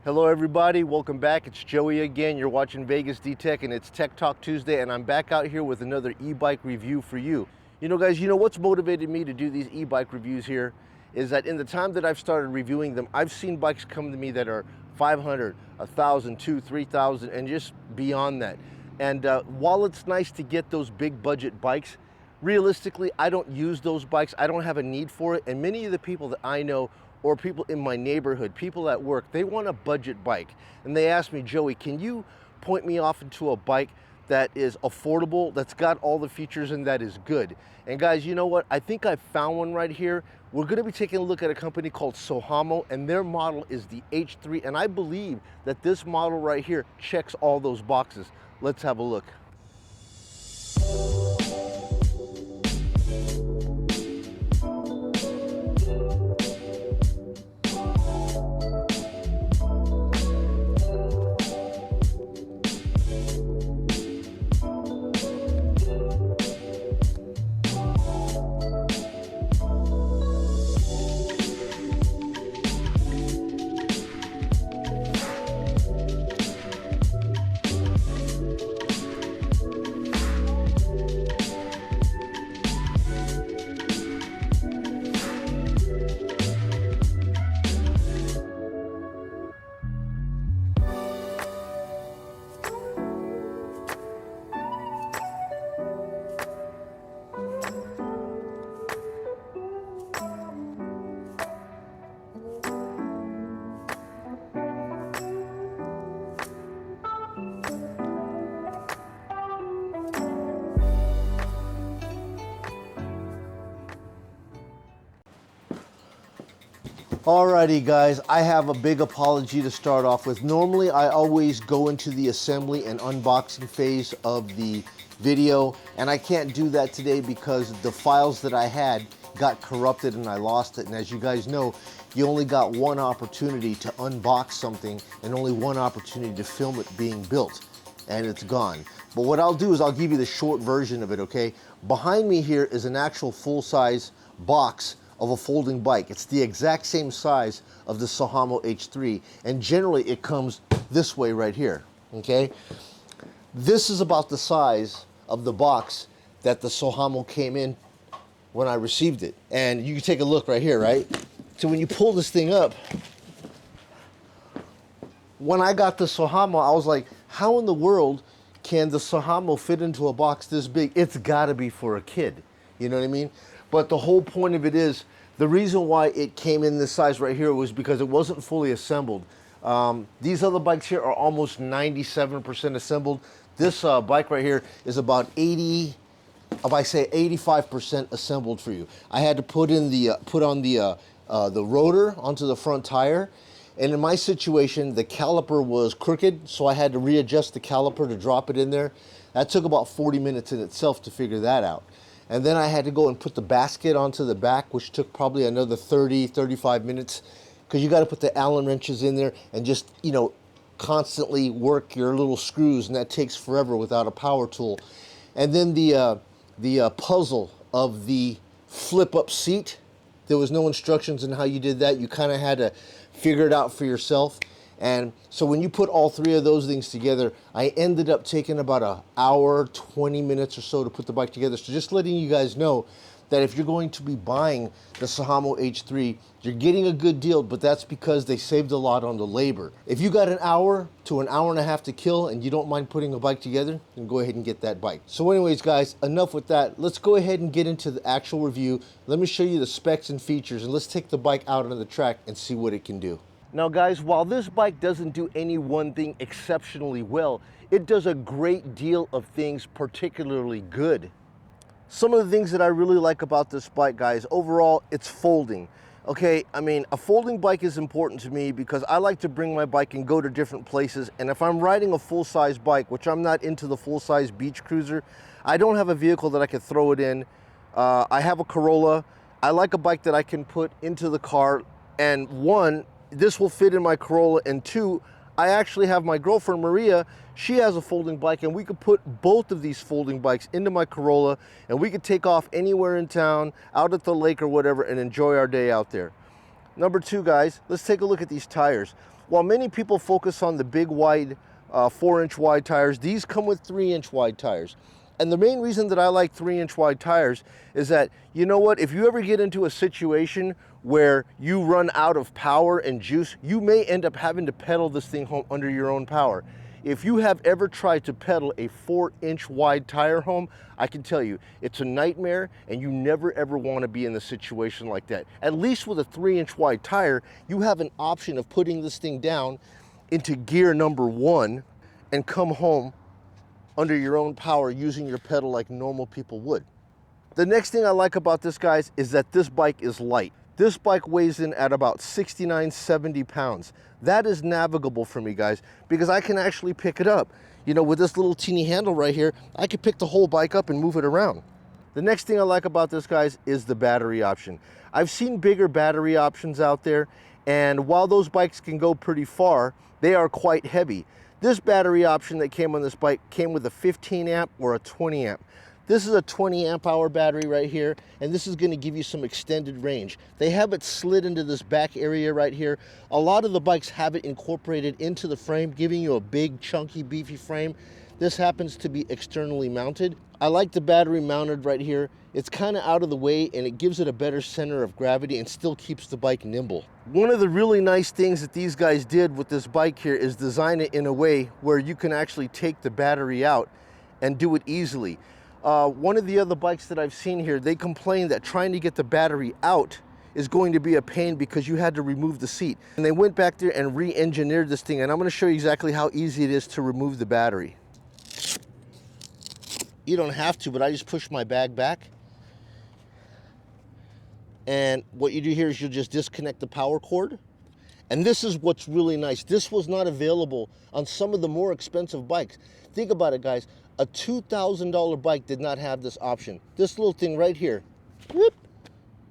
Hello everybody, welcome back. It's Joey again. You're watching Vegas D-Tech and it's Tech Talk Tuesday, and I'm back out here with another e-bike review for you. You know guys, what's motivated me to do these e-bike reviews here is that in the time that I've started reviewing them, I've seen bikes come to me that are 500, 1,000, 2,000, 3,000 and just beyond that. And while it's nice to get those big budget bikes, realistically, I don't use those bikes. I don't have a need for it. And many of the people that I know or people in my neighborhood, people at work, they want a budget bike. And they ask me, Joey, can you point me off into a bike that is affordable, that's got all the features and that is good? And guys, you know what? I think I found one right here. We're gonna be taking a look at a company called Sohamo, and their model is the H3. And I believe that this model right here checks all those boxes. Let's have a look. Alrighty guys, I have a big apology to start off with. Normally I always go into the assembly and unboxing phase of the video, and I can't do that today because the files that I had got corrupted and I lost it. And as you guys know, you only got one opportunity to unbox something and only one opportunity to film it being built, and it's gone. But what I'll do is I'll give you the short version of it, okay? Behind me here is an actual full-size box of a folding bike. It's the exact same size of the Sohamo H3, and generally it comes this way right here, okay? This is about the size of the box that the Sohamo came in when I received it. And you can take a look right here, right? So when you pull this thing up, when I got the Sohamo, I was like, how in the world can the Sohamo fit into a box this big? It's gotta be for a kid, you know what I mean? But the whole point of it is, the reason why it came in this size right here was because it wasn't fully assembled. These other bikes here are almost 97% assembled. This bike right here is about 85% assembled for you. I had to put on the rotor onto the front tire. And in my situation, the caliper was crooked, so I had to readjust the caliper to drop it in there. That took about 40 minutes in itself to figure that out. And then I had to go and put the basket onto the back, which took probably another 30, 35 minutes, because you got to put the Allen wrenches in there and just, constantly work your little screws, and that takes forever without a power tool. And then the puzzle of the flip-up seat, there was no instructions on how you did that. You kind of had to figure it out for yourself. And so when you put all three of those things together, I ended up taking about an hour, 20 minutes or so to put the bike together. So just letting you guys know that if you're going to be buying the Sohamo H3, you're getting a good deal, but that's because they saved a lot on the labor. If you got an hour to an hour and a half to kill and you don't mind putting a bike together, then go ahead and get that bike. So anyways, guys, enough with that. Let's go ahead and get into the actual review. Let me show you the specs and features, and let's take the bike out on the track and see what it can do. Now guys, while this bike doesn't do any one thing exceptionally well, it does a great deal of things particularly good. Some of the things that I really like about this bike, guys, overall, it's folding. Okay, I mean, a folding bike is important to me because I like to bring my bike and go to different places. And if I'm riding a full-size bike, which I'm not into the full-size beach cruiser, I don't have a vehicle that I can throw it in. I have a Corolla. I like a bike that I can put into the car, and one, this will fit in my Corolla, and two, I actually have my girlfriend Maria, she has a folding bike, and we could put both of these folding bikes into my Corolla, and we could take off anywhere in town, out at the lake or whatever, and enjoy our day out there. Number two, guys, let's take a look at these tires. While many people focus on the big wide 4-inch wide tires, these come with 3-inch wide tires. And the main reason that I like 3-inch wide tires is that, you know what, if you ever get into a situation where you run out of power and juice, you may end up having to pedal this thing home under your own power. If you have ever tried to pedal a 4-inch wide tire home, I can tell you, it's a nightmare, and you never ever want to be in a situation like that. At least with a 3-inch wide tire, you have an option of putting this thing down into gear number 1 and come home under your own power using your pedal like normal people would. The next thing I like about this, guys, is that this bike is light. This bike weighs in at about 69, 70 pounds. That is navigable for me, guys, because I can actually pick it up. You know, with this little teeny handle right here, I can pick the whole bike up and move it around. The next thing I like about this, guys, is the battery option. I've seen bigger battery options out there, and while those bikes can go pretty far, they are quite heavy. This battery option that came on this bike came with a 15 amp or a 20 amp. This is a 20 amp hour battery right here, and this is going to give you some extended range. They have it slid into this back area right here. A lot of the bikes have it incorporated into the frame, giving you a big, chunky, beefy frame. This happens to be externally mounted. I like the battery mounted right here. It's kind of out of the way, and it gives it a better center of gravity and still keeps the bike nimble. One of the really nice things that these guys did with this bike here is design it in a way where you can actually take the battery out and do it easily. One of the other bikes that I've seen here, they complain that trying to get the battery out is going to be a pain because you had to remove the seat. And they went back there and re-engineered this thing, and I'm going to show you exactly how easy it is to remove the battery. You don't have to, but I just push my bag back. And what you do here is you'll just disconnect the power cord. And this is what's really nice. This was not available on some of the more expensive bikes. Think about it, guys. A $2,000 bike did not have this option. This little thing right here, whoop,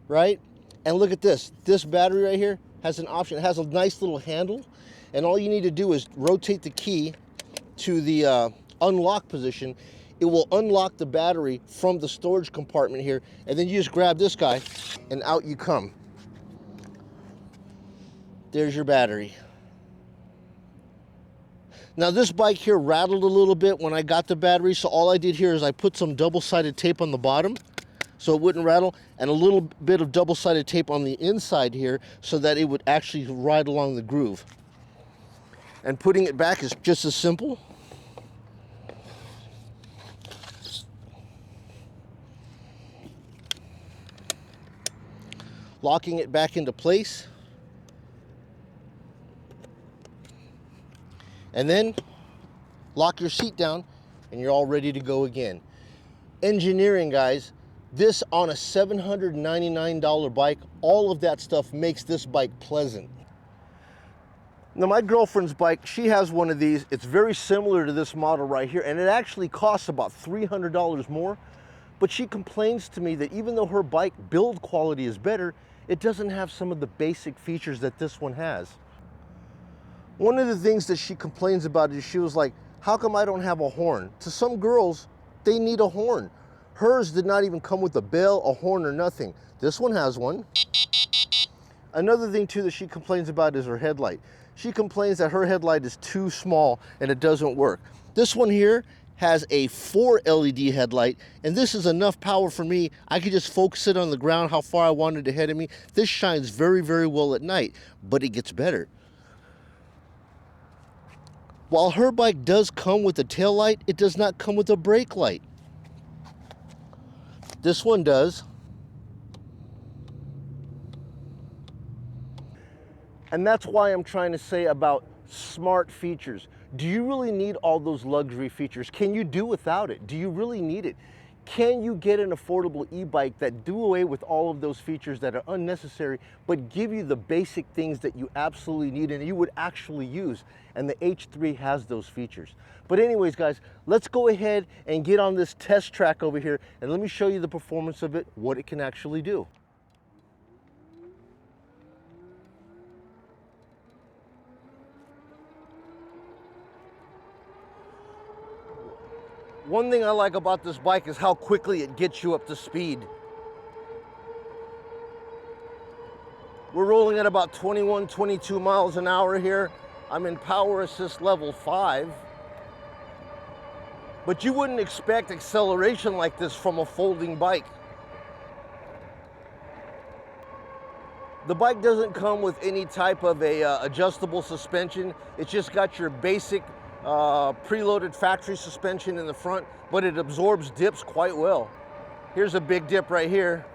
right? And look at this. This battery right here has an option. It has a nice little handle. And all you need to do is rotate the key to the unlock position. It will unlock the battery from the storage compartment here. And then you just grab this guy and out you come. There's your battery. Now this bike here rattled a little bit when I got the battery, so all I did here is I put some double-sided tape on the bottom so it wouldn't rattle, and a little bit of double-sided tape on the inside here so that it would actually ride along the groove. And putting it back is just as simple. Locking it back into place. And then lock your seat down and you're all ready to go again. Engineering, guys, this on a $799 bike, all of that stuff makes this bike pleasant. Now my girlfriend's bike, she has one of these. It's very similar to this model right here, and it actually costs about $300 more. But she complains to me that even though her bike build quality is better, it doesn't have some of the basic features that this one has. One of the things that she complains about is she was like, how come I don't have a horn? To some girls, they need a horn. Hers did not even come with a bell, a horn, or nothing. This one has one. Another thing too that she complains about is her headlight. She complains that her headlight is too small and it doesn't work. This one here has a 4 LED headlight, and this is enough power for me. I could just focus it on the ground how far I wanted ahead of me. This shines very, very well at night, but it gets better. While her bike does come with a tail light, it does not come with a brake light. This one does. And that's why I'm trying to say about smart features. Do you really need all those luxury features? Can you do without it? Do you really need it? Can you get an affordable e-bike that do away with all of those features that are unnecessary, but give you the basic things that you absolutely need and you would actually use? And the H3 has those features. But anyways, guys, let's go ahead and get on this test track over here, and let me show you the performance of it, what it can actually do. One thing I like about this bike is how quickly it gets you up to speed. We're rolling at about 21, 22 miles an hour here, I'm in power assist level 5. But you wouldn't expect acceleration like this from a folding bike. The bike doesn't come with any type of a adjustable suspension. It's just got your basic preloaded factory suspension in the front, but it absorbs dips quite well. Here's a big dip right here.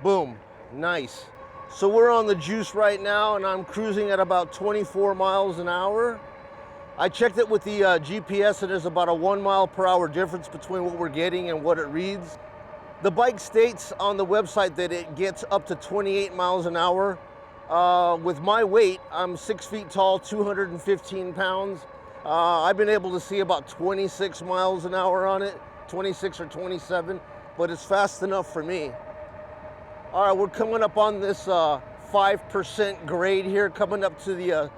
Boom, nice. So we're on the juice right now, and I'm cruising at about 24 miles an hour. I checked it with the GPS, and there's about a 1 mile per hour difference between what we're getting and what it reads. The bike states on the website that it gets up to 28 miles an hour. With my weight, I'm 6 feet tall, 215 pounds. I've been able to see about 26 miles an hour on it, 26 or 27, but it's fast enough for me. All right, we're coming up on this 5% grade here, coming up to the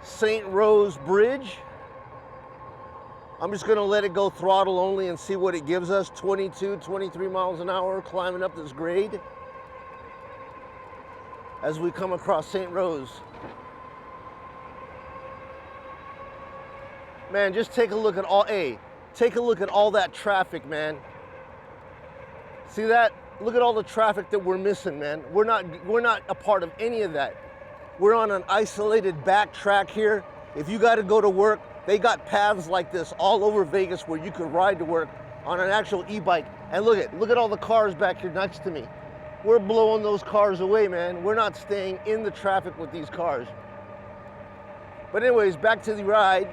St. Rose Bridge. I'm just gonna let it go throttle only and see what it gives us. 22, 23 miles an hour climbing up this grade as we come across St. Rose. Man, just take a look at take a look at all that traffic, man. See that? Look at all the traffic that we're missing, man. We're not a part of any of that. We're on an isolated back track here. If you got to go to work, they got paths like this all over Vegas where you could ride to work on an actual e-bike. And look at all the cars back here next to me. We're blowing those cars away, man. We're not staying in the traffic with these cars. But anyways, back to the ride.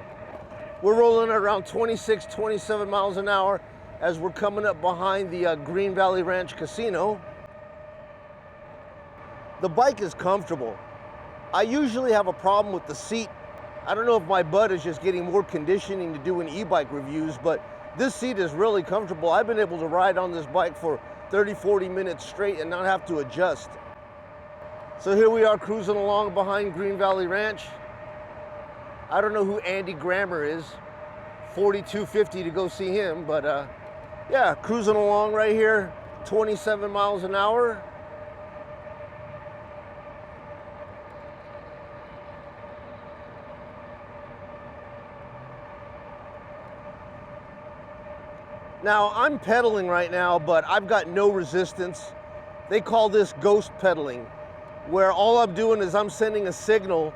We're rolling around 26, 27 miles an hour as we're coming up behind the Green Valley Ranch Casino. The bike is comfortable. I usually have a problem with the seat. I don't know if my butt is just getting more conditioning to doing e-bike reviews, but this seat is really comfortable. I've been able to ride on this bike for 30, 40 minutes straight and not have to adjust. So here we are cruising along behind Green Valley Ranch. I don't know who Andy Grammer is. 4250 to go see him, but yeah, cruising along right here, 27 miles an hour. Now, I'm pedaling right now, but I've got no resistance. They call this ghost pedaling, where all I'm doing is I'm sending a signal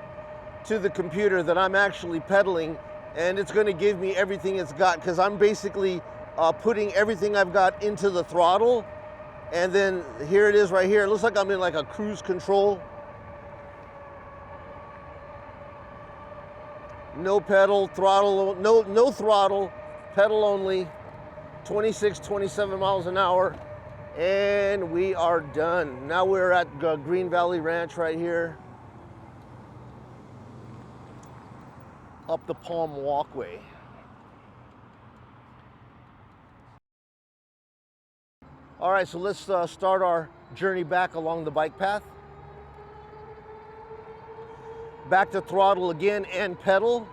to the computer that I'm actually pedaling, and it's gonna give me everything it's got, because I'm basically putting everything I've got into the throttle, and then here it is right here. It looks like I'm in like a cruise control. No pedal, throttle, no throttle, pedal only. 26, 27 miles an hour, and we are done. Now we're at Green Valley Ranch right here, up the Palm Walkway. All right, so let's start our journey back along the bike path. Back to throttle again and pedal.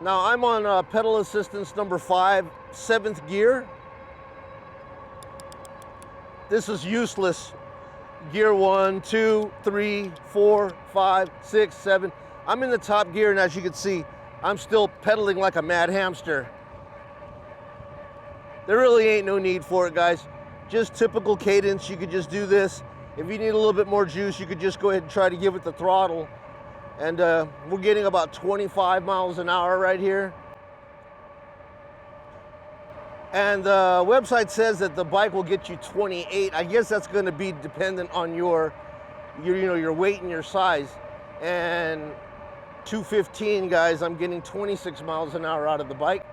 Now I'm on pedal assistance number 5, 7th gear. This is useless. Gear 1, 2, 3, 4, 5, 6, 7. I'm in the top gear, and as you can see, I'm still pedaling like a mad hamster. There really ain't no need for it, guys. Just typical cadence. You could just do this. If you need a little bit more juice, you could just go ahead and try to give it the throttle. And we're getting about 25 miles an hour right here. And the website says that the bike will get you 28. I guess that's going to be dependent on your weight and your size. And 215, guys, I'm getting 26 miles an hour out of the bike.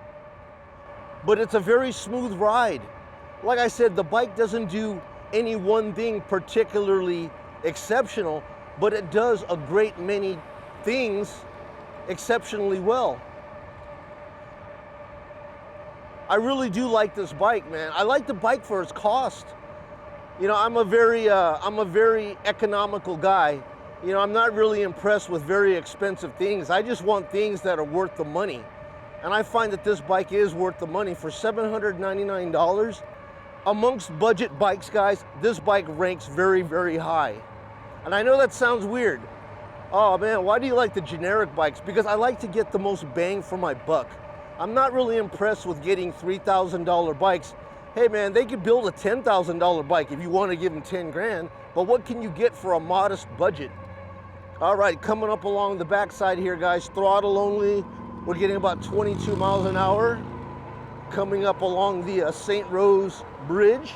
But it's a very smooth ride. Like I said, the bike doesn't do any one thing particularly exceptional, but it does a great many things exceptionally well. I really do like this bike, man. I like the bike for its cost. You know, I'm a very economical guy. You know, I'm not really impressed with very expensive things. I just want things that are worth the money. And I find that this bike is worth the money. For $799, amongst budget bikes, guys, this bike ranks very, very high. And I know that sounds weird, Oh man, why do you like the generic bikes? Because I like to get the most bang for my buck. I'm not really impressed with getting $3,000 bikes. Hey man, they could build a $10,000 bike if you want to give them 10 grand, but what can you get for a modest budget? All right, coming up along the backside here, guys, throttle only. We're getting about 22 miles an hour. Coming up along the St. Rose Bridge.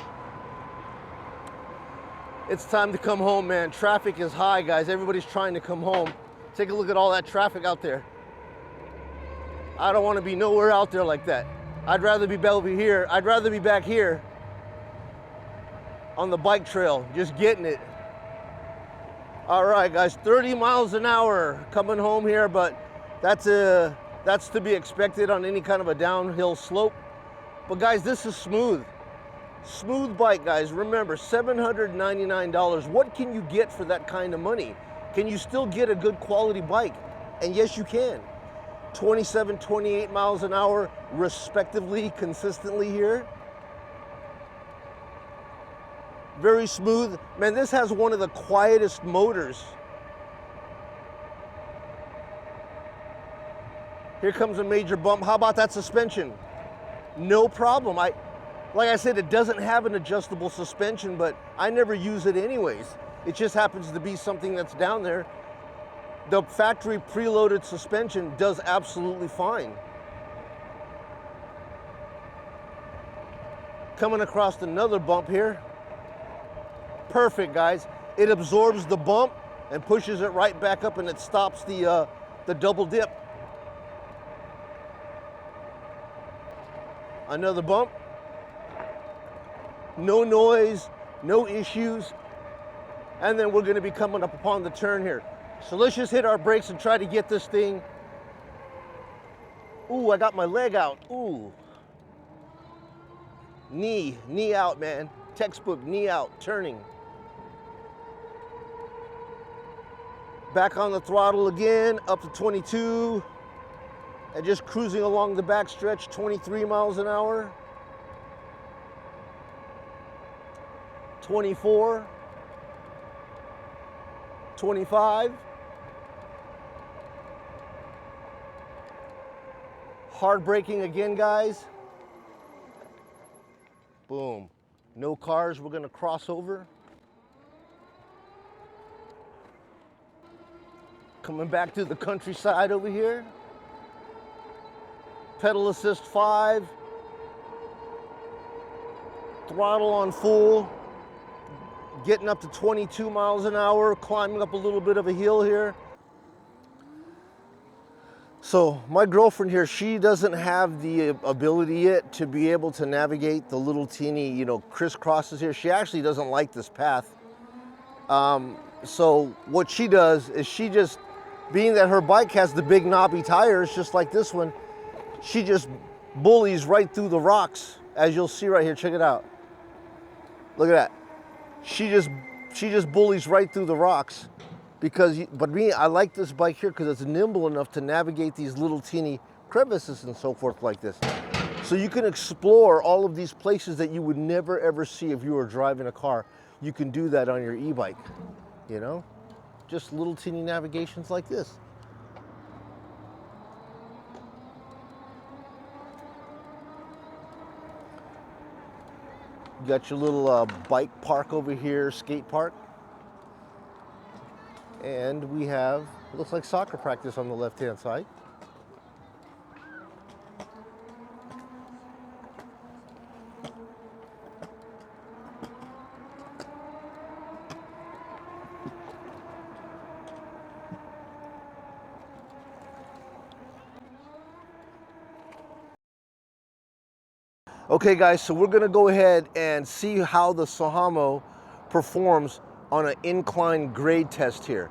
It's time to come home, man. Traffic is high, guys. Everybody's trying to come home. Take a look at all that traffic out there. I don't want to be nowhere out there like that. I'd rather be over here. I'd rather be back here on the bike trail, just getting it. All right, guys, 30 miles an hour coming home here, but that's to be expected on any kind of a downhill slope. But guys, this is smooth. Smooth bike, guys. Remember, $799. What can you get for that kind of money? Can you still get a good quality bike? And yes, you can. 27, 28 miles an hour, respectively, consistently here. Very smooth. Man, this has one of the quietest motors. Here comes a major bump. How about that suspension? No problem. Like I said, it doesn't have an adjustable suspension, but I never use it anyways. It just happens to be something that's down there. The factory preloaded suspension does absolutely fine. Coming across another bump here. Perfect, guys. It absorbs the bump and pushes it right back up, and it stops the double dip. Another bump. No noise, no issues. And then we're gonna be coming up upon the turn here. So let's just hit our brakes and try to get this thing. Ooh, I got my leg out, ooh. Knee out, man. Textbook, knee out, turning. Back on the throttle again, up to 22. And just cruising along the back stretch, 23 miles an hour. 24, 25. Hard braking again, guys. Boom. No cars, we're gonna cross over. Coming back to the countryside over here. Pedal assist 5. Throttle on full. Getting up to 22 miles an hour, climbing up a little bit of a hill here. So my girlfriend here, she doesn't have the ability yet to be able to navigate the little teeny, crisscrosses here. She actually doesn't like this path. So what she does is she just, being that her bike has the big knobby tires, just like this one, she just bullies right through the rocks, as you'll see right here. Check it out. Look at that. She just bullies right through the rocks. But me, I like this bike here because it's nimble enough to navigate these little teeny crevices and so forth like this. So you can explore all of these places that you would never ever see if you were driving a car. You can do that on your e-bike, Just little teeny navigations like this. You got your little bike park over here, skate park. And we have, looks like soccer practice on the left-hand side. Okay guys, so we're gonna go ahead and see how the Sahamo performs on an incline grade test here.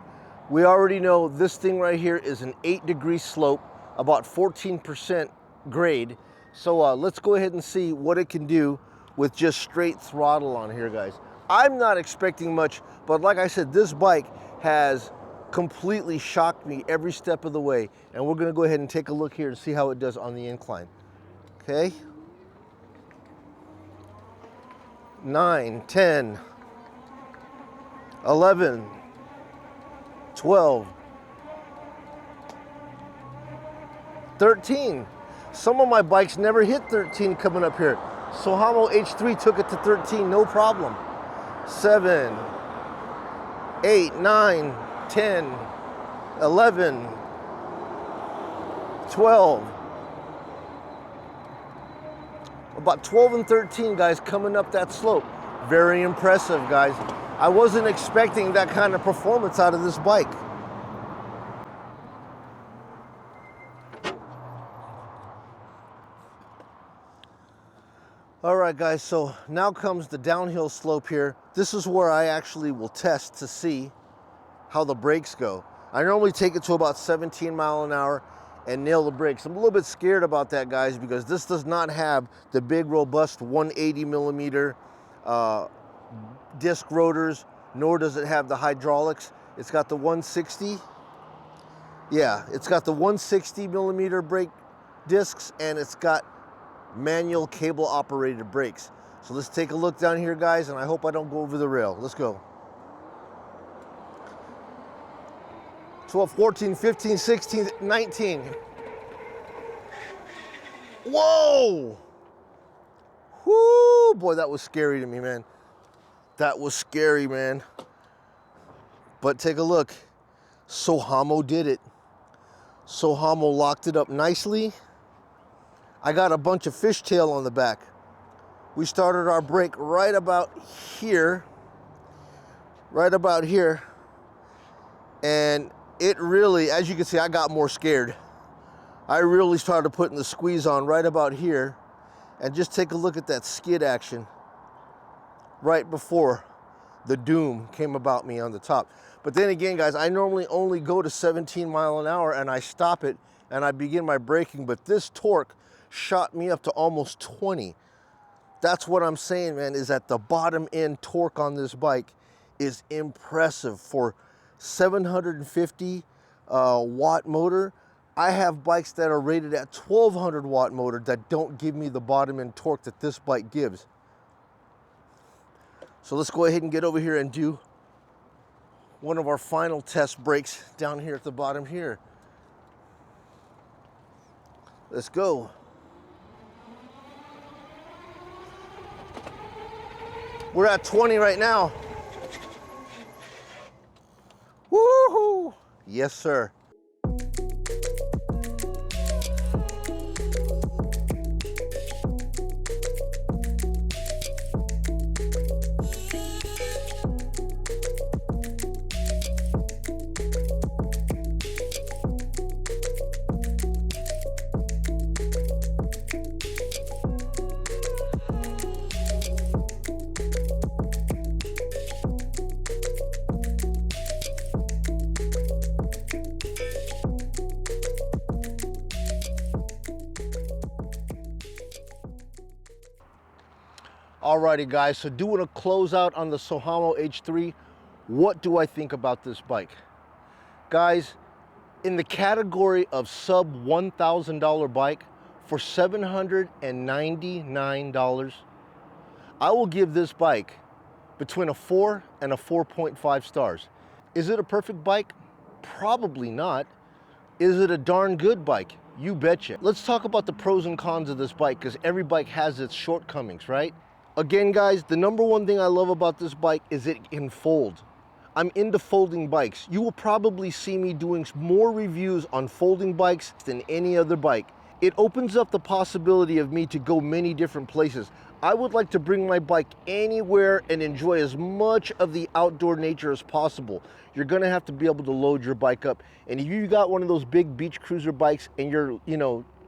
We already know this thing right here is an 8-degree slope, about 14% grade. So let's go ahead and see what it can do with just straight throttle on here, guys. I'm not expecting much, but like I said, this bike has completely shocked me every step of the way. And we're gonna go ahead and take a look here and see how it does on the incline. Okay. 9, 10, 11, 12, 13. Some of my bikes never hit 13 coming up here. Sohamo H3 took it to 13, no problem. 7, 8, 9, 10, 11, 12. About 12 and 13, guys, coming up that slope. Very impressive, guys. I wasn't expecting that kind of performance out of this bike. All right, guys, so now comes the downhill slope here. This is where I actually will test to see how the brakes go. I normally take it to about 17 miles an hour and nail the brakes. I'm a little bit scared about that, guys, because this does not have the big, robust 180 millimeter disc rotors, nor does it have the hydraulics. It's got the 160. Yeah, it's got the 160 millimeter brake discs, and it's got manual cable operated brakes. So let's take a look down here, guys, and I hope I don't go over the rail. Let's go. 12, 14, 15, 16, 19. Whoa! Whoo! Boy, that was scary to me, man. That was scary, man. But take a look. Sohamo did it. Sohamo locked it up nicely. I got a bunch of fishtail on the back. We started our brake right about here. Right about here. And it really, as you can see, I got more scared. I really started putting the squeeze on right about here. And just take a look at that skid action right before the doom came about me on the top. But then again, guys, I normally only go to 17 miles an hour and I stop it and I begin my braking, but this torque shot me up to almost 20. That's what I'm saying, man, is that the bottom end torque on this bike is impressive. For 750 watt motor, I have bikes that are rated at 1200 watt motor that don't give me the bottom end torque that this bike gives. So let's go ahead and get over here and do one of our final test brakes down here at the bottom here. Let's go. We're at 20 right now. Woohoo! Yes, sir. Alrighty, guys, so doing a closeout on the Sohamo H3, what do I think about this bike? Guys, in the category of sub $1,000 bike, for $799, I will give this bike between a 4 and a 4.5 stars. Is it a perfect bike? Probably not. Is it a darn good bike? You betcha. Let's talk about the pros and cons of this bike, because every bike has its shortcomings, right? Again, guys, the number one thing I love about this bike is it can fold. I'm into folding bikes. You will probably see me doing more reviews on folding bikes than any other bike. It opens up the possibility of me to go many different places. I would like to bring my bike anywhere and enjoy as much of the outdoor nature as possible. You're gonna have to be able to load your bike up. And if you got one of those big beach cruiser bikes and you're,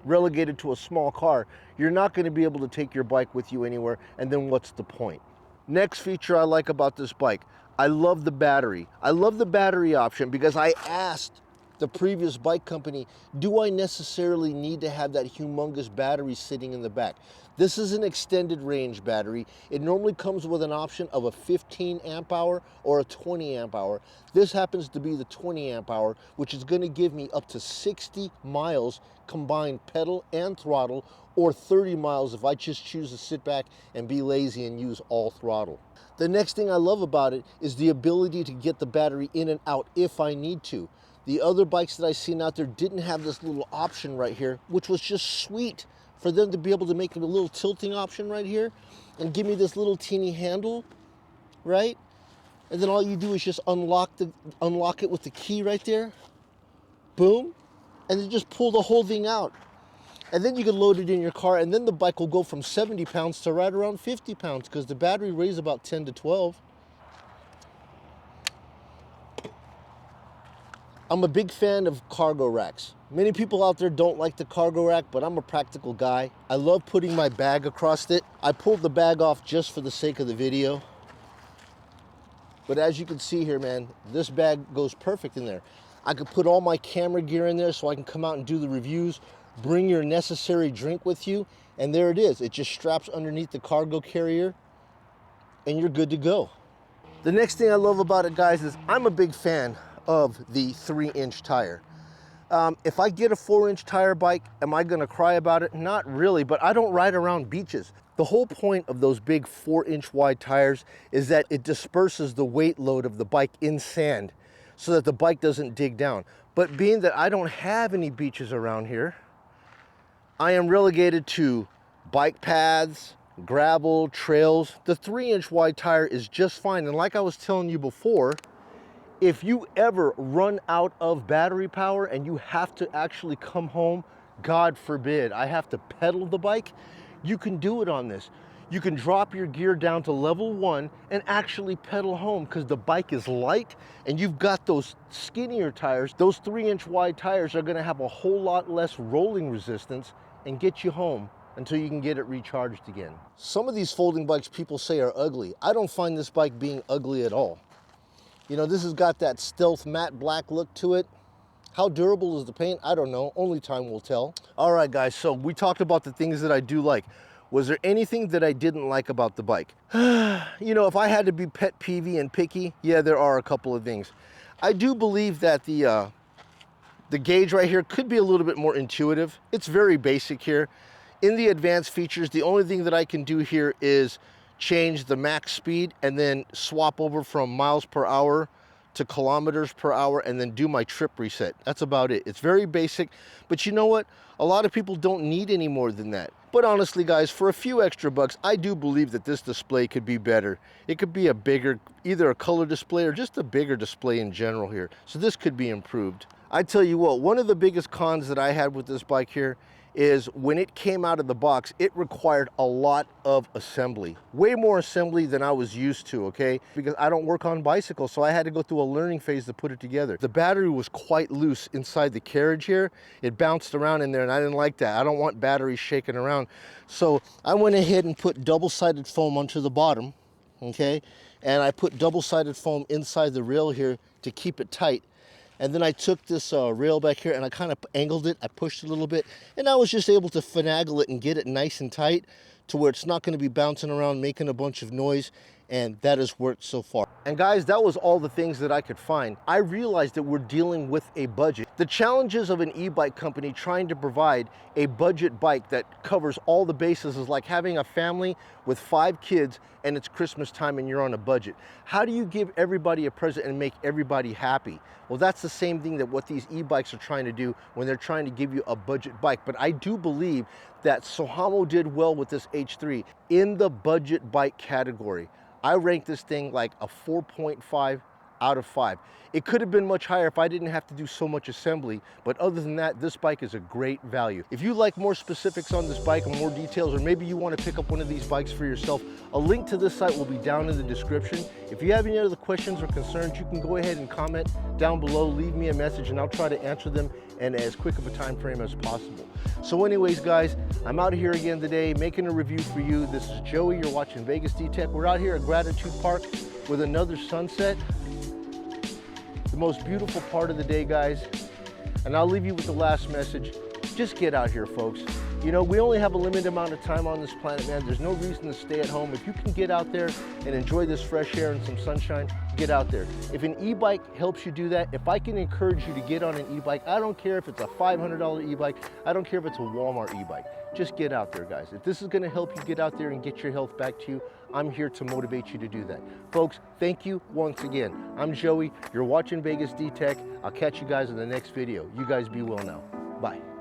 relegated to a small car, you're not going to be able to take your bike with you anywhere, and then what's the point? Next feature I like about this bike, I love the battery. I love the battery option because I asked the previous bike company, do I necessarily need to have that humongous battery sitting in the back? This is an extended range battery. It normally comes with an option of a 15 amp hour or a 20 amp hour. This happens to be the 20 amp hour, which is going to give me up to 60 miles combined pedal and throttle, or 30 miles if I just choose to sit back and be lazy and use all throttle. The next thing I love about it is the ability to get the battery in and out if I need to. The other bikes that I seen out there didn't have this little option right here, which was just sweet for them to be able to make a little tilting option right here and give me this little teeny handle, right? And then all you do is just unlock it with the key right there. Boom. And then just pull the whole thing out. And then you can load it in your car, and then the bike will go from 70 pounds to right around 50 pounds because the battery weighs about 10 to 12. I'm a big fan of cargo racks. Many people out there don't like the cargo rack, but I'm a practical guy. I love putting my bag across it. I pulled the bag off just for the sake of the video. But as you can see here, man, this bag goes perfect in there. I could put all my camera gear in there so I can come out and do the reviews. Bring your necessary drink with you, and there it is. It just straps underneath the cargo carrier, and you're good to go. The next thing I love about it, guys, is I'm a big fan of the 3-inch tire. If I get a 4-inch tire bike, am I gonna cry about it? Not really, but I don't ride around beaches. The whole point of those big 4-inch wide tires is that it disperses the weight load of the bike in sand so that the bike doesn't dig down. But being that I don't have any beaches around here, I am relegated to bike paths, gravel, trails. The 3-inch wide tire is just fine. And like I was telling you before, if you ever run out of battery power and you have to actually come home, God forbid, I have to pedal the bike, you can do it on this. You can drop your gear down to level 1 and actually pedal home because the bike is light and you've got those skinnier tires. Those 3-inch wide tires are gonna have a whole lot less rolling resistance and get you home until you can get it recharged again. Some of these folding bikes people say are ugly. I don't find this bike being ugly at all. You know, this has got that stealth matte black look to it. How durable is the paint? I don't know. Only time will tell. All right, guys, so we talked about the things that I do like. Was there anything that I didn't like about the bike? You know, if I had to be pet peevy and picky, yeah, there are a couple of things. I do believe that the gauge right here could be a little bit more intuitive. It's very basic here. In the advanced features, the only thing that I can do here is change the max speed and then swap over from miles per hour to kilometers per hour and then do my trip reset. That's about it. It's very basic, but you know what? A lot of people don't need any more than that. But honestly, guys, for a few extra bucks, I do believe that this display could be better. It could be a bigger, either a color display or just a bigger display in general here. So this could be improved. I tell you what, one of the biggest cons that I had with this bike here is when it came out of the box, it required a lot of assembly. Way more assembly than I was used to, okay? Because I don't work on bicycles, so I had to go through a learning phase to put it together. The battery was quite loose inside the carriage here. It bounced around in there, and I didn't like that. I don't want batteries shaking around. So I went ahead and put double-sided foam onto the bottom, okay? And I put double-sided foam inside the rail here to keep it tight. And then I took this rail back here and I kind of angled it. I pushed it a little bit and I was just able to finagle it and get it nice and tight to where it's not going to be bouncing around making a bunch of noise. And that has worked so far. And guys, that was all the things that I could find. I realized that we're dealing with a budget. The challenges of an e-bike company trying to provide a budget bike that covers all the bases is like having a family with 5 kids and it's Christmas time and you're on a budget. How do you give everybody a present and make everybody happy? Well, that's the same thing that what these e-bikes are trying to do when they're trying to give you a budget bike. But I do believe that Sohamo did well with this H3 in the budget bike category. I ranked this thing like a 4.5 out of 5. It could have been much higher if I didn't have to do so much assembly, but other than that, this bike is a great value. If you like more specifics on this bike and more details, or maybe you want to pick up one of these bikes for yourself, a link to this site will be down in the description. If you have any other questions or concerns, you can go ahead and comment down below, leave me a message, and I'll try to answer them in as quick of a time frame as possible. So anyways, guys, I'm out here again today making a review for you. This is Joey, you're watching Vegas D-Tech. We're out here at Gratitude Park with another sunset. The most beautiful part of the day, guys. And I'll leave you with the last message. Just get out here, folks. You know, we only have a limited amount of time on this planet, man. There's no reason to stay at home. If you can get out there and enjoy this fresh air and some sunshine, get out there. If an e-bike helps you do that, if I can encourage you to get on an e-bike, I don't care if it's a $500 e-bike, I don't care if it's a Walmart e-bike. just get out there, guys. If this is gonna help you get out there and get your health back to you, I'm here to motivate you to do that. Folks, thank you once again. I'm Joey, you're watching Vegas D-Tech. I'll catch you guys in the next video. You guys be well now. Bye.